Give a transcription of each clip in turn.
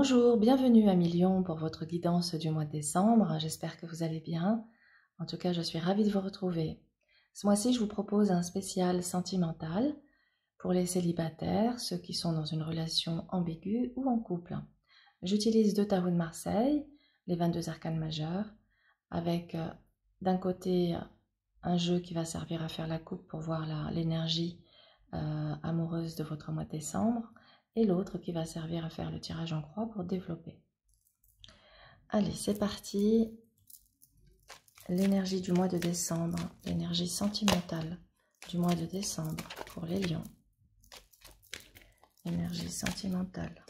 Bonjour, bienvenue à Lion pour votre guidance du mois de décembre. J'espère que vous allez bien. En tout cas, je suis ravie de vous retrouver. Ce mois-ci, je vous propose un spécial sentimental pour les célibataires, ceux qui sont dans une relation ambiguë ou en couple. J'utilise 2 tarots de Marseille, les 22 arcanes majeurs, avec d'un côté un jeu qui va servir à faire la coupe pour voir l'énergie amoureuse de votre mois de décembre, et l'autre qui va servir à faire le tirage en croix pour développer. Allez, c'est parti. L'énergie du mois de décembre, l'énergie sentimentale du mois de décembre pour les lions. L'énergie sentimentale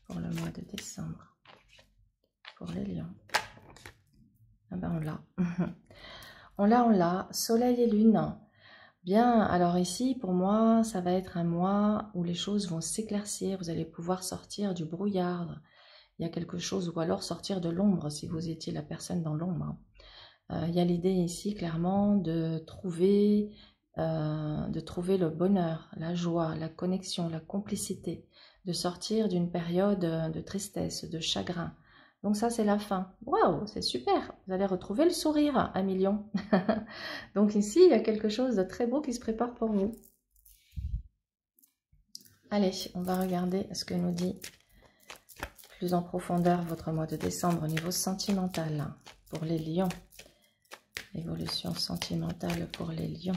pour le mois de décembre pour les lions. Ah ben on l'a. on l'a. Soleil et lune. Bien, alors ici, pour moi, ça va être un mois où les choses vont s'éclaircir. Vous allez pouvoir sortir du brouillard. Il y a quelque chose, ou alors sortir de l'ombre, si vous étiez la personne dans l'ombre. Il y a l'idée ici, clairement, de trouver le bonheur, la joie, la connexion, la complicité, de sortir d'une période de tristesse, de chagrin. Donc ça, c'est la fin. Waouh, c'est super. Vous allez retrouver le sourire à Lion. Donc ici, il y a quelque chose de très beau qui se prépare pour vous. Allez, on va regarder ce que nous dit plus en profondeur votre mois de décembre au niveau sentimental pour les lions. Évolution sentimentale pour les lions.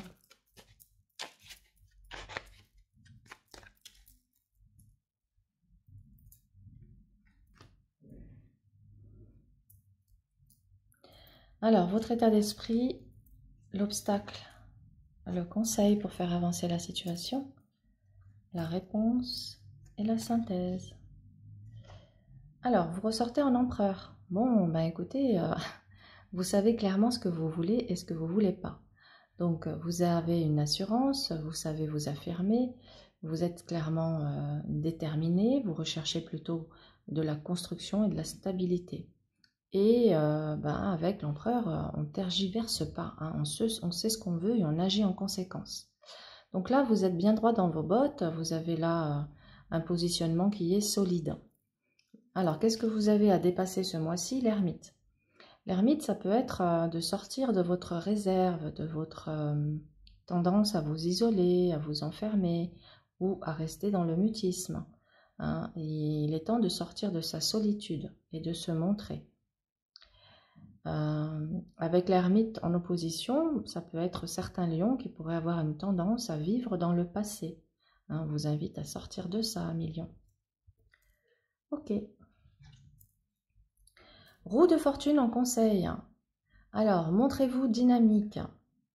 Alors, votre état d'esprit, l'obstacle, le conseil pour faire avancer la situation, la réponse et la synthèse. Alors, vous ressortez en empereur. Bon, ben écoutez, vous savez clairement ce que vous voulez et ce que vous ne voulez pas. Donc, vous avez une assurance, vous savez vous affirmer, vous êtes clairement déterminé, vous recherchez plutôt de la construction et de la stabilité. Et avec l'empereur, on ne tergiverse pas, hein. On sait ce qu'on veut et on agit en conséquence. Donc là, vous êtes bien droit dans vos bottes, vous avez là un positionnement qui est solide. Alors, qu'est-ce que vous avez à dépasser ce mois-ci? L'ermite. L'ermite, ça peut être de sortir de votre réserve, de votre tendance à vous isoler, à vous enfermer ou à rester dans le mutisme, hein. Il est temps de sortir de sa solitude et de se montrer. Avec l'ermite en opposition, ça peut être certains lions qui pourraient avoir une tendance à vivre dans le passé. Hein, on vous invite à sortir de ça, Lion. Ok. Roue de fortune en conseil. Alors, montrez-vous dynamique.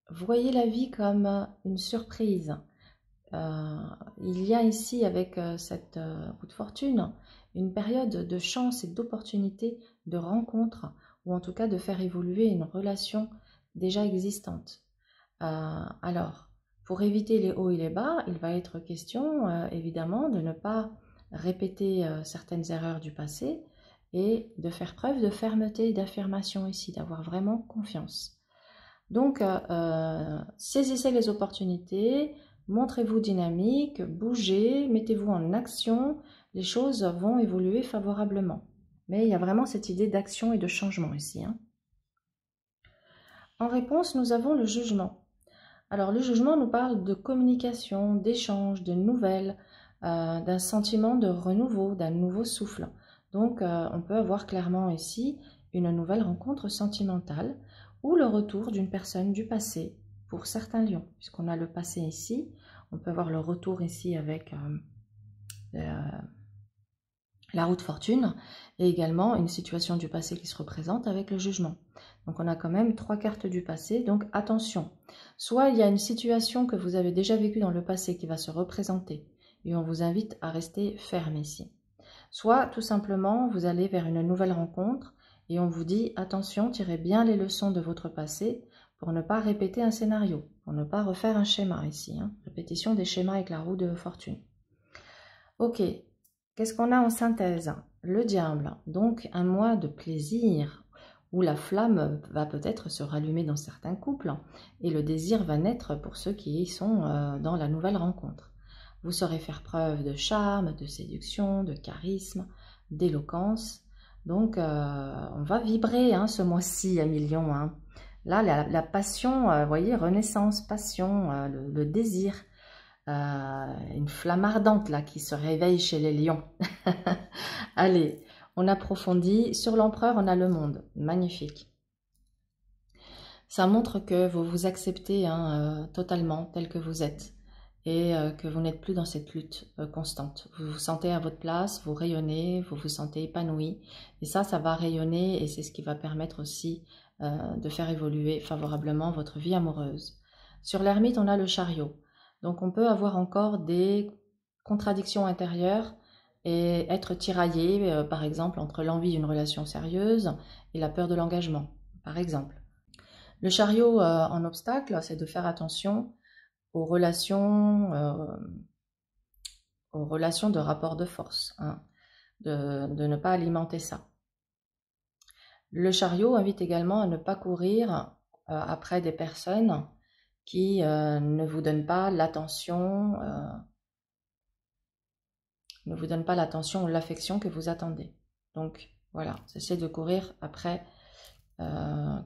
Voyez la vie comme une surprise. Il y a ici, avec cette roue de fortune, une période de chance et d'opportunité, de rencontre, ou en tout cas de faire évoluer une relation déjà existante. Alors, pour éviter les hauts et les bas, il va être question, évidemment, de ne pas répéter certaines erreurs du passé et de faire preuve de fermeté et d'affirmation ici, d'avoir vraiment confiance. Donc, saisissez les opportunités, montrez-vous dynamique, bougez, mettez-vous en action, les choses vont évoluer favorablement. Mais il y a vraiment cette idée d'action et de changement ici, hein. En réponse, nous avons le jugement. Alors, le jugement nous parle de communication, d'échange, de nouvelles, d'un sentiment de renouveau, d'un nouveau souffle. Donc, on peut avoir clairement ici une nouvelle rencontre sentimentale ou le retour d'une personne du passé pour certains lions. Puisqu'on a le passé ici, on peut avoir le retour ici avec la roue de fortune et également une situation du passé qui se représente avec le jugement. Donc on a quand même 3 cartes du passé, donc attention. Soit il y a une situation que vous avez déjà vécue dans le passé qui va se représenter et on vous invite à rester ferme ici. Soit tout simplement vous allez vers une nouvelle rencontre et on vous dit attention, tirez bien les leçons de votre passé pour ne pas répéter un scénario, pour ne pas refaire un schéma ici, hein. Répétition des schémas avec la roue de fortune. Ok. Qu'est-ce qu'on a en synthèse? Le diable, donc un mois de plaisir où la flamme va peut-être se rallumer dans certains couples et le désir va naître pour ceux qui sont dans la nouvelle rencontre. Vous saurez faire preuve de charme, de séduction, de charisme, d'éloquence. Donc, on va vibrer hein, ce mois-ci à millions. Hein. Là, la passion, vous voyez, renaissance, passion, le désir, une flamme ardente là qui se réveille chez les lions. Allez, on approfondit. Sur l'empereur, on a le monde. Magnifique. Ça montre que vous vous acceptez hein, totalement tel que vous êtes et que vous n'êtes plus dans cette lutte constante. Vous vous sentez à votre place, vous rayonnez, vous vous sentez épanoui et ça va rayonner et c'est ce qui va permettre aussi de faire évoluer favorablement votre vie amoureuse. Sur l'ermite, on a le chariot. Donc on peut avoir encore des contradictions intérieures et être tiraillé, par exemple, entre l'envie d'une relation sérieuse et la peur de l'engagement, par exemple. Le chariot en obstacle, c'est de faire attention aux relations de rapport de force, hein, de ne pas alimenter ça. Le chariot invite également à ne pas courir après des personnes qui ne vous donnent pas l'attention ou l'affection que vous attendez. Donc voilà, cessez de courir après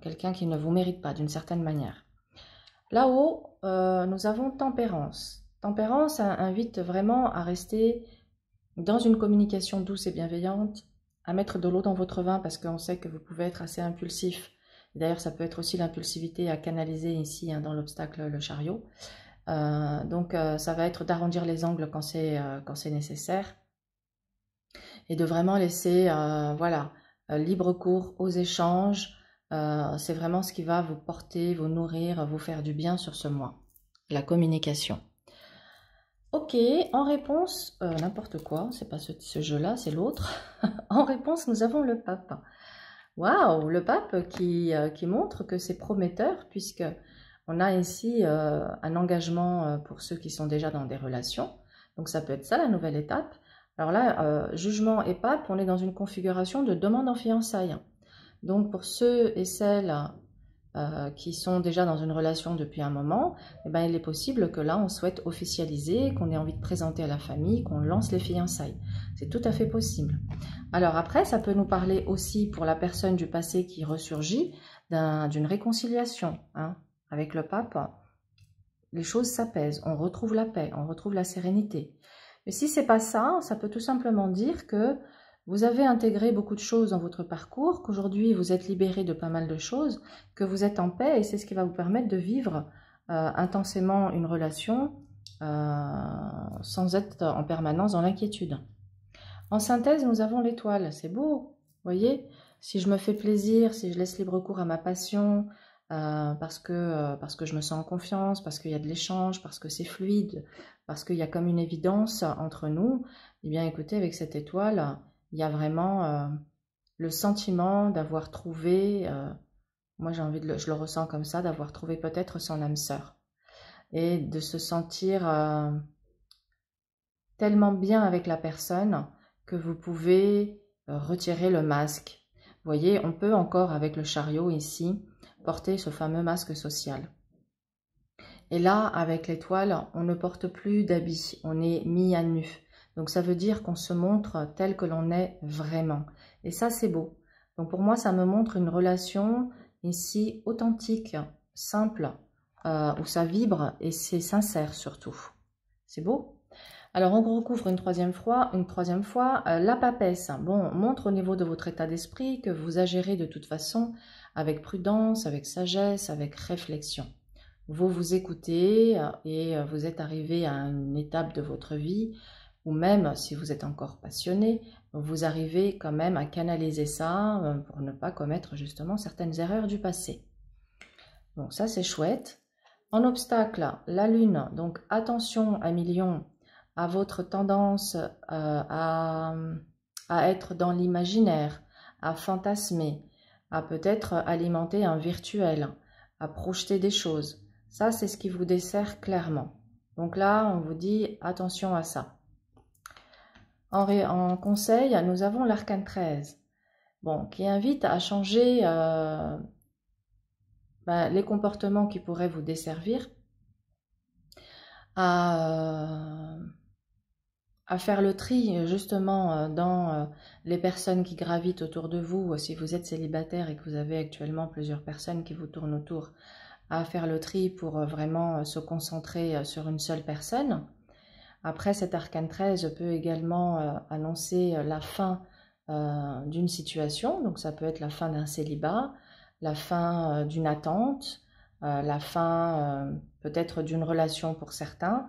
quelqu'un qui ne vous mérite pas d'une certaine manière. Là-haut, nous avons tempérance. Tempérance invite vraiment à rester dans une communication douce et bienveillante, à mettre de l'eau dans votre vin parce qu'on sait que vous pouvez être assez impulsif. D'ailleurs, ça peut être aussi l'impulsivité à canaliser ici hein, dans l'obstacle, le chariot. Donc, ça va être d'arrondir les angles quand c'est nécessaire et de vraiment laisser voilà, libre cours aux échanges. C'est vraiment ce qui va vous porter, vous nourrir, vous faire du bien sur ce mois. La communication. Ok, en réponse, n'importe quoi, c'est pas ce jeu-là, c'est l'autre. En réponse, nous avons le pape. Waouh, le pape qui montre que c'est prometteur, puisque on a ici un engagement pour ceux qui sont déjà dans des relations. Donc ça peut être ça la nouvelle étape. Alors là, jugement et pape, on est dans une configuration de demande en fiançailles. Donc pour ceux et celles qui sont déjà dans une relation depuis un moment, eh ben, il est possible que là on souhaite officialiser, qu'on ait envie de présenter à la famille, qu'on lance les fiançailles. C'est tout à fait possible. Alors après, ça peut nous parler aussi pour la personne du passé qui ressurgit d'une réconciliation hein, avec le pape. Les choses s'apaisent, on retrouve la paix, on retrouve la sérénité. Mais si c'est pas ça, ça peut tout simplement dire que vous avez intégré beaucoup de choses dans votre parcours, qu'aujourd'hui vous êtes libéré de pas mal de choses, que vous êtes en paix et c'est ce qui va vous permettre de vivre intensément une relation sans être en permanence dans l'inquiétude. En synthèse, nous avons l'étoile, c'est beau, vous voyez? Si je me fais plaisir, si je laisse libre cours à ma passion, parce que je me sens en confiance, parce qu'il y a de l'échange, parce que c'est fluide, parce qu'il y a comme une évidence entre nous, eh bien écoutez, avec cette étoile, il y a vraiment le sentiment d'avoir trouvé, moi j'ai envie je le ressens comme ça, d'avoir trouvé peut-être son âme sœur. Et de se sentir tellement bien avec la personne que vous pouvez retirer le masque. Vous voyez, on peut encore avec le chariot ici, porter ce fameux masque social. Et là, avec l'étoile, on ne porte plus d'habit, on est mis à nu. Donc ça veut dire qu'on se montre tel que l'on est vraiment. Et ça, c'est beau. Donc pour moi, ça me montre une relation ici authentique, simple, où ça vibre et c'est sincère surtout. C'est beau. Alors on recouvre une troisième fois, la papesse. Bon, montre au niveau de votre état d'esprit que vous agirez de toute façon avec prudence, avec sagesse, avec réflexion. Vous vous écoutez et vous êtes arrivé à une étape de votre vie où même si vous êtes encore passionné, vous arrivez quand même à canaliser ça pour ne pas commettre justement certaines erreurs du passé. Bon, ça c'est chouette. En obstacle, la lune, donc attention à millions à votre tendance à être dans l'imaginaire, à fantasmer, à peut-être alimenter un virtuel, à projeter des choses. Ça, c'est ce qui vous dessert clairement. Donc là, on vous dit attention à ça. En conseil, nous avons l'arcane 13, bon, qui invite à changer les comportements qui pourraient vous desservir, à à faire le tri justement dans les personnes qui gravitent autour de vous, si vous êtes célibataire et que vous avez actuellement plusieurs personnes qui vous tournent autour, à faire le tri pour vraiment se concentrer sur une seule personne. Après, cet arcane 13 peut également annoncer la fin d'une situation, donc ça peut être la fin d'un célibat, la fin d'une attente, la fin peut-être d'une relation pour certains,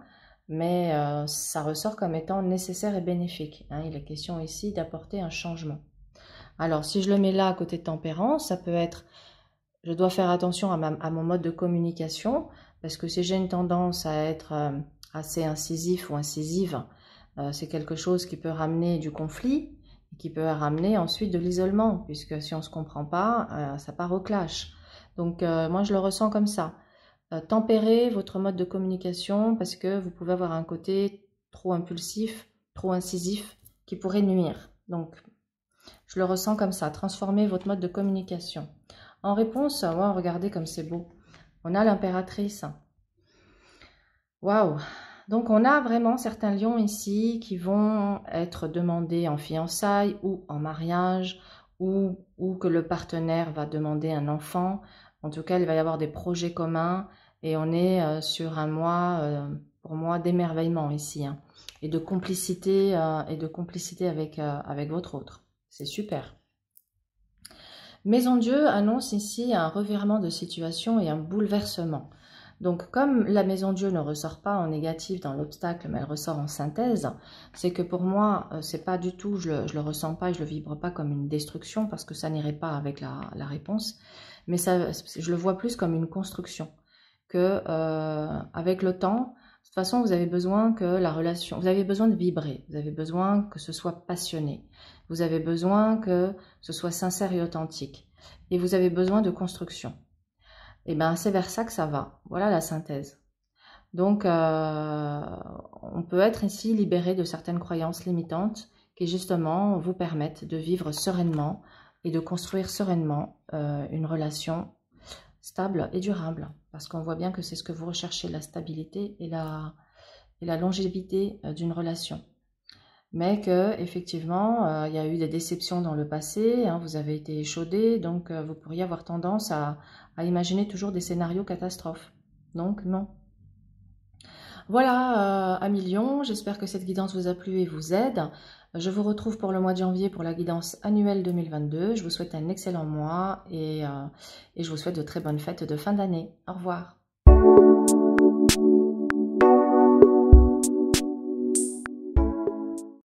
mais ça ressort comme étant nécessaire et bénéfique. Hein. Il est question ici d'apporter un changement. Alors, si je le mets là à côté de tempérance, ça peut être, je dois faire attention à mon mode de communication, parce que si j'ai une tendance à être assez incisif ou incisive, c'est quelque chose qui peut ramener du conflit, qui peut ramener ensuite de l'isolement, puisque si on ne se comprend pas, ça part au clash. Donc, moi, je le ressens comme ça. Tempérez votre mode de communication parce que vous pouvez avoir un côté trop impulsif, trop incisif qui pourrait nuire. Donc, je le ressens comme ça. Transformez votre mode de communication. En réponse, wow, regardez comme c'est beau. On a l'impératrice. Waouh! Donc, on a vraiment certains lions ici qui vont être demandés en fiançailles ou en mariage ou que le partenaire va demander un enfant. En tout cas, il va y avoir des projets communs et on est sur un mois, pour moi, d'émerveillement ici. Hein, et de complicité avec votre autre. C'est super. Maison Dieu annonce ici un revirement de situation et un bouleversement. Donc, comme la Maison Dieu ne ressort pas en négatif dans l'obstacle, mais elle ressort en synthèse, c'est que pour moi, c'est pas du tout, je le ressens pas, je le vibre pas comme une destruction, parce que ça n'irait pas avec la réponse, mais ça, je le vois plus comme une construction, que avec le temps, de toute façon, vous avez besoin que la relation, vous avez besoin de vibrer, vous avez besoin que ce soit passionné, vous avez besoin que ce soit sincère et authentique, et vous avez besoin de construction. Et bien, c'est vers ça que ça va. Voilà la synthèse. Donc, on peut être ici libéré de certaines croyances limitantes qui, justement, vous permettent de vivre sereinement et de construire sereinement une relation stable et durable. Parce qu'on voit bien que c'est ce que vous recherchez, la stabilité et la longévité d'une relation. Mais que effectivement, il y a eu des déceptions dans le passé, hein, vous avez été échaudé, donc vous pourriez avoir tendance à imaginer toujours des scénarios catastrophes. Donc non. Voilà, amis Lions, j'espère que cette guidance vous a plu et vous aide. Je vous retrouve pour le mois de janvier pour la guidance annuelle 2022. Je vous souhaite un excellent mois et je vous souhaite de très bonnes fêtes de fin d'année. Au revoir.